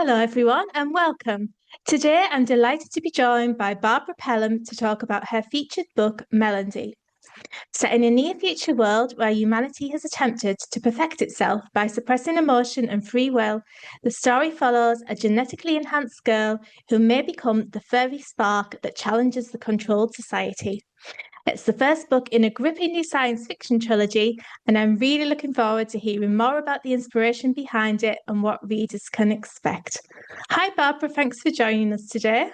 Hello, everyone, and welcome. Today, I'm delighted to be joined by Barbara Pelham to talk about her featured book, Melyndie. Set in a near future world where humanity has attempted to perfect itself by suppressing emotion and free will, the story follows a genetically enhanced girl who may become the furry spark that challenges the controlled society. It's the first book in a gripping new science fiction trilogy, and I'm really looking forward to hearing more about the inspiration behind it and what readers can expect. Hi, Barbara. Thanks for joining us today.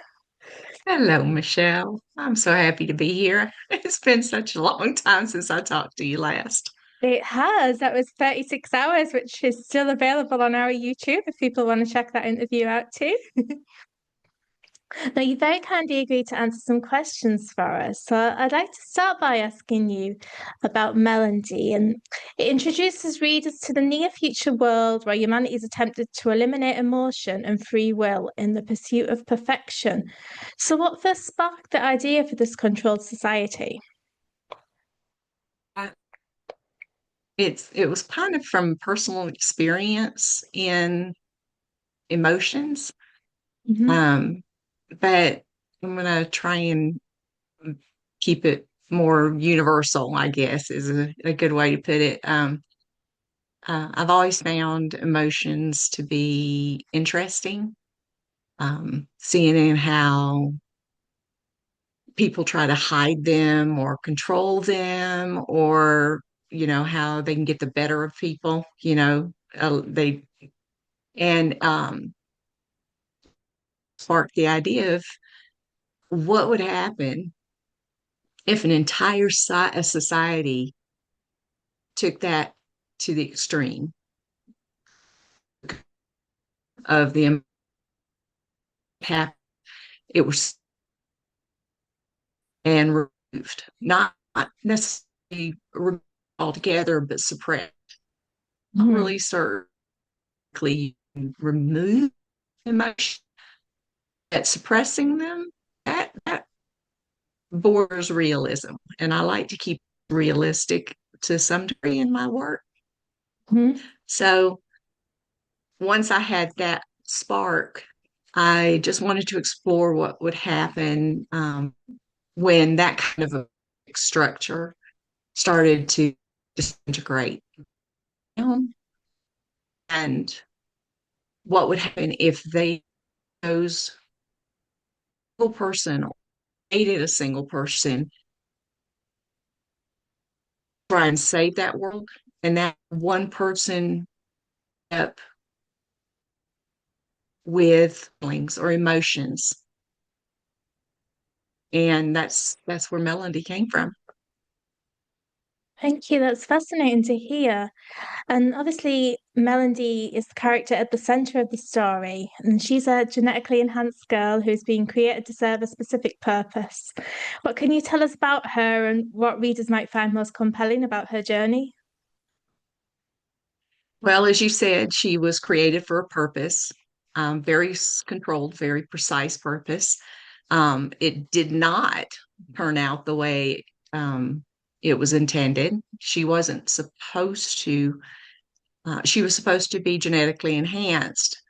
Hello, Michelle. I'm so happy to be here. It's been such a long time since I talked to you last. It has. That was 36 hours, which is still available on our YouTube if people want to check that interview out too. Now, you very kindly agreed to answer some questions for us. So I'd like to start by asking you about Melyndie. And it introduces readers to the near future world where humanity is attempted to eliminate emotion and free will in the pursuit of perfection. So, what first sparked the idea for this controlled society? Uh, it was kind of from personal experience in emotions. Hmm. Um, but I'm gonna try and keep it more universal, I guess, is a good way to put it. I've always found emotions to be interesting. Seeing in how people try to hide them or control them, or how they can get the better of people, they and sparked the idea of what would happen if an entire a society took that to the extreme of the impact it was and removed, not necessarily removed altogether, but suppressed. Not Hmm. really certainly remove emotion, at suppressing them, that borders realism. And I like to keep realistic to some degree in my work. Hmm. So once I had that spark, I just wanted to explore what would happen when that kind of a structure started to disintegrate. And what would happen if they chose a single person or aided a single person try and save that world, and that one person up with feelings or emotions. And that's where Melyndie came from. Thank you. That's fascinating to hear. And obviously, Melyndie is the character at the center of the story, and she's a genetically enhanced girl who's been created to serve a specific purpose. What can you tell us about her and what readers might find most compelling about her journey? Well, as you said, she was created for a purpose, very controlled, very precise purpose. It did not turn out the way it was intended. She was supposed to be genetically enhanced,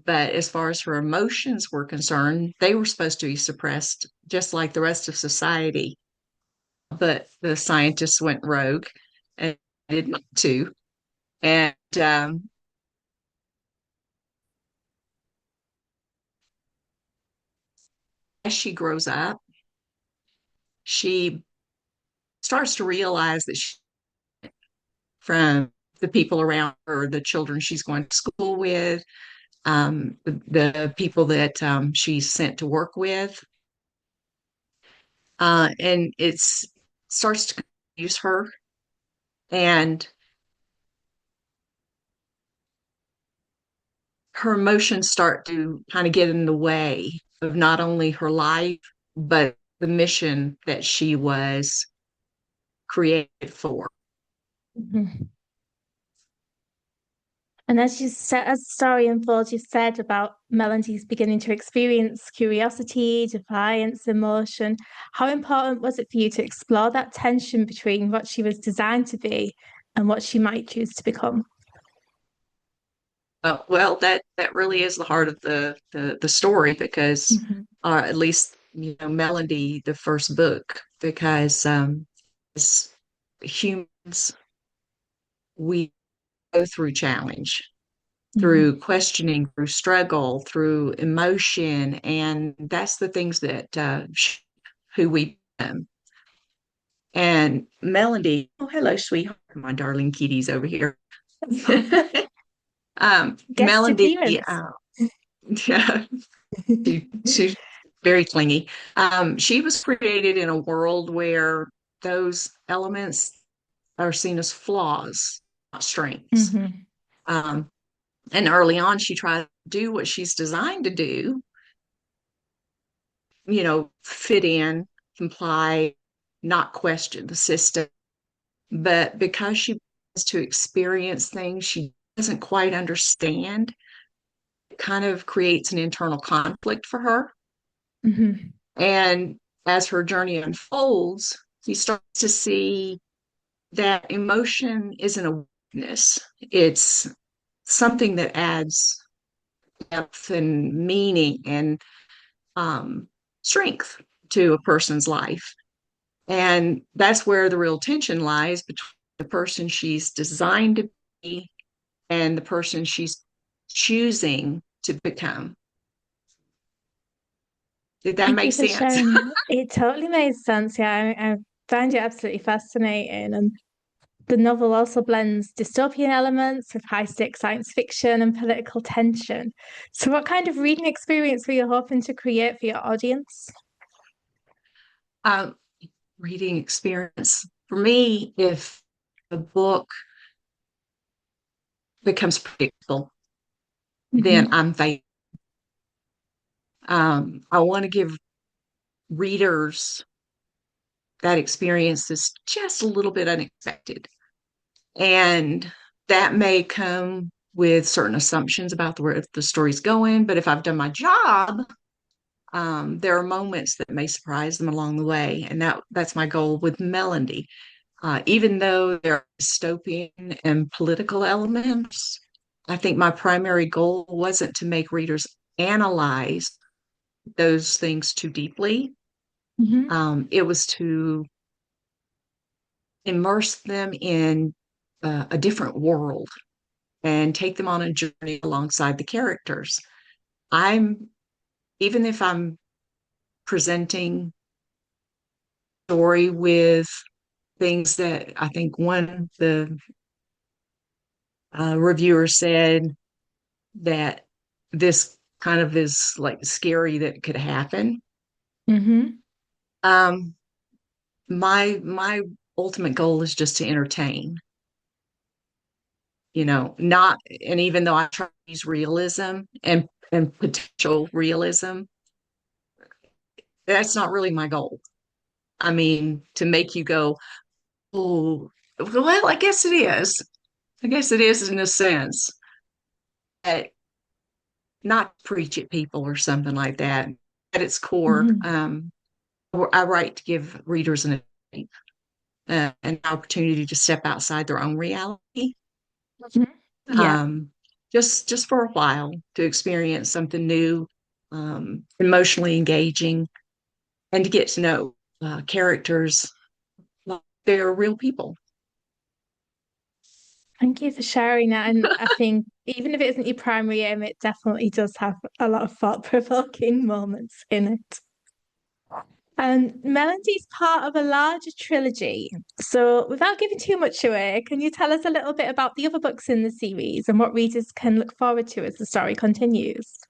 but as far as her emotions were concerned, they were supposed to be suppressed just like the rest of society. But the scientists went rogue and did not to. And as she grows up, she starts to realize that from the people around her, the children she's going to school with, the people that she's sent to work with, and it's starts to confuse her, and her emotions start to kind of get in the way of not only her life but the mission that she was created for. Mhm. And as the story unfolds, you said about Melyndie's beginning to experience curiosity, defiance, emotion. How important was it for you to explore that tension between what she was designed to be and what she might choose to become? well, that really is the heart of the story because, Mhm. at least Melyndie, the first book, because as humans we go through challenge, Mhm. through questioning, through struggle, through emotion, and that's the things that who we become. And Melyndie, oh hello, sweetheart, my darling kitties over here. Guest Melyndie, appearance. yeah, she's very clingy. She was created in a world where those elements are seen as flaws, not strengths. Hmm. Um, and early on, she tried to do what she's designed to do, fit in, comply, not question the system. But because she has to experience things she doesn't quite understand, it kind of creates an internal conflict for her. Hmm. And as her journey unfolds, he starts to see that emotion isn't a weakness. It's something that adds depth and meaning and strength to a person's life. And that's where the real tension lies between the person she's designed to be and the person she's choosing to become. Did that Thank you make for sense? sharing that. It totally made sense. Yeah, I find it absolutely fascinating. And the novel also blends dystopian elements with high-stakes science fiction and political tension. So, what kind of reading experience were you hoping to create for your audience? um, Reading experience. For me, if a book becomes predictable, then Hmm. I'm failing. I want to give readers that experience is just a little bit unexpected. And that may come with certain assumptions about where the story's going. But if I've done my job, there are moments that may surprise them along the way. And that's my goal with Melyndie. Even though there are dystopian and political elements, I think my primary goal wasn't to make readers analyze those things too deeply. Hmm. It was to immerse them in a different world and take them on a journey alongside the characters. I'm Even if I'm presenting story with things that I think one the reviewer said that this kind of is like scary that it could happen. Hmm. Um, my ultimate goal is just to entertain, not, and even though I try to use realism and potential realism, that's not really my goal. I mean, to make you go, oh, well, I guess it is. I guess it is in a sense. But not preach at people or something like that. At its core, Hmm. I write to give readers an opportunity to step outside their own reality, Hmm. Yeah. um, just for a while to experience something new, emotionally engaging, and to get to know characters like they're real people. Thank you for sharing that. And I think even if it isn't your primary aim, it definitely does have a lot of thought-provoking moments in it. And Melody's part of a larger trilogy. So, without giving too much away, can you tell us a little bit about the other books in the series and what readers can look forward to as the story continues?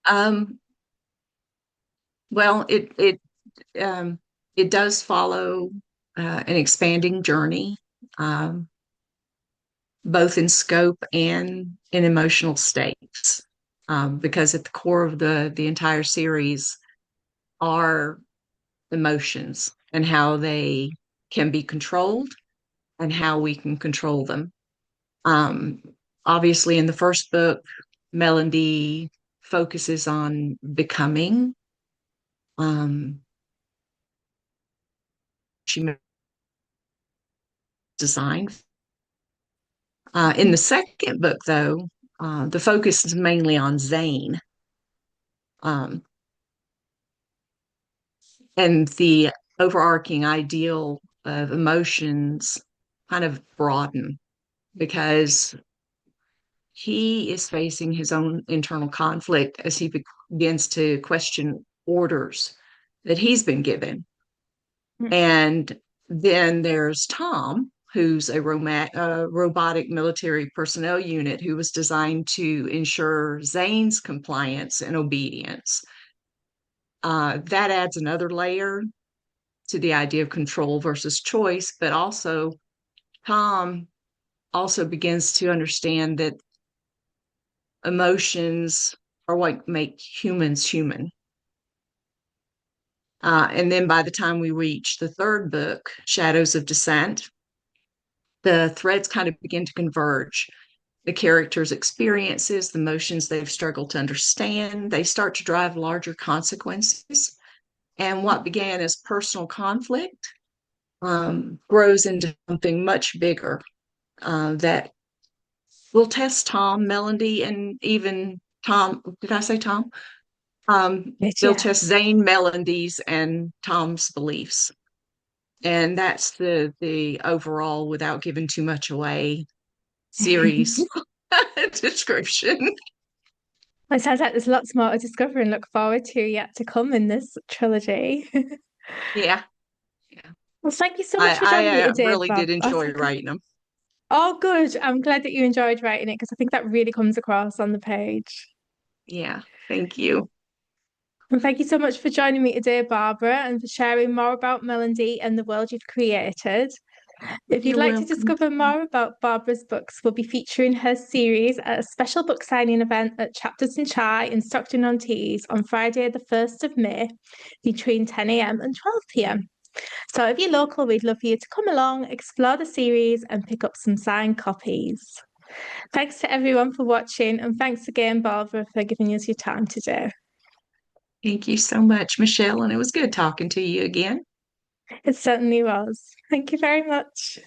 Um, well, um, it does follow an expanding journey, um, both in scope and in emotional stakes, because at the core of the entire series are emotions and how they can be controlled and how we can control them. Um, Obviously, in the first book, Melyndie focuses on becoming. Um, she designed. In the second book, though, the focus is mainly on Zane, um, and the overarching ideal of emotions kind of broaden because he is facing his own internal conflict as he begins to question orders that he's been given. Mm. And then there's Tom, who's a robotic military personnel unit who was designed to ensure Zane's compliance and obedience. That adds another layer to the idea of control versus choice, but also Tom also begins to understand that emotions are what make humans human. And then by the time we reach the third book, Shadows of Dissent, the threads kind of begin to converge. The characters' experiences, the emotions they've struggled to understand, they start to drive larger consequences. And what began as personal conflict grows into something much bigger that will test Tom, Melyndie, and even Tom. Did I say Tom? They'll Yeah. test Zane, Melyndy's, and Tom's beliefs. And that's the overall, without giving too much away, series description. It sounds like there's lots more to discover and look forward to yet to come in this trilogy. Yeah, yeah. Well, thank you so much for I joining me today, really Bob. did That's enjoy okay. writing them. Oh, good. I'm glad that you enjoyed writing it because I think that really comes across on the page. Yeah, thank you. And thank you so much for joining me today, Barbara, and for sharing more about Melody and the world you've created. If you'd You're like to welcome. discover more about Barbara's books, we'll be featuring her series at a special book signing event at Chapters and Chai in Stockton-on-Tees on Friday, the 1st of May, between 10 a.m. and 12 p.m. So if you're local, we'd love for you to come along, explore the series, and pick up some signed copies. Thanks to everyone for watching, and thanks again, Barbara, for giving us your time today. Thank you so much, Michelle, and it was good talking to you again. It certainly was. Thank you very much.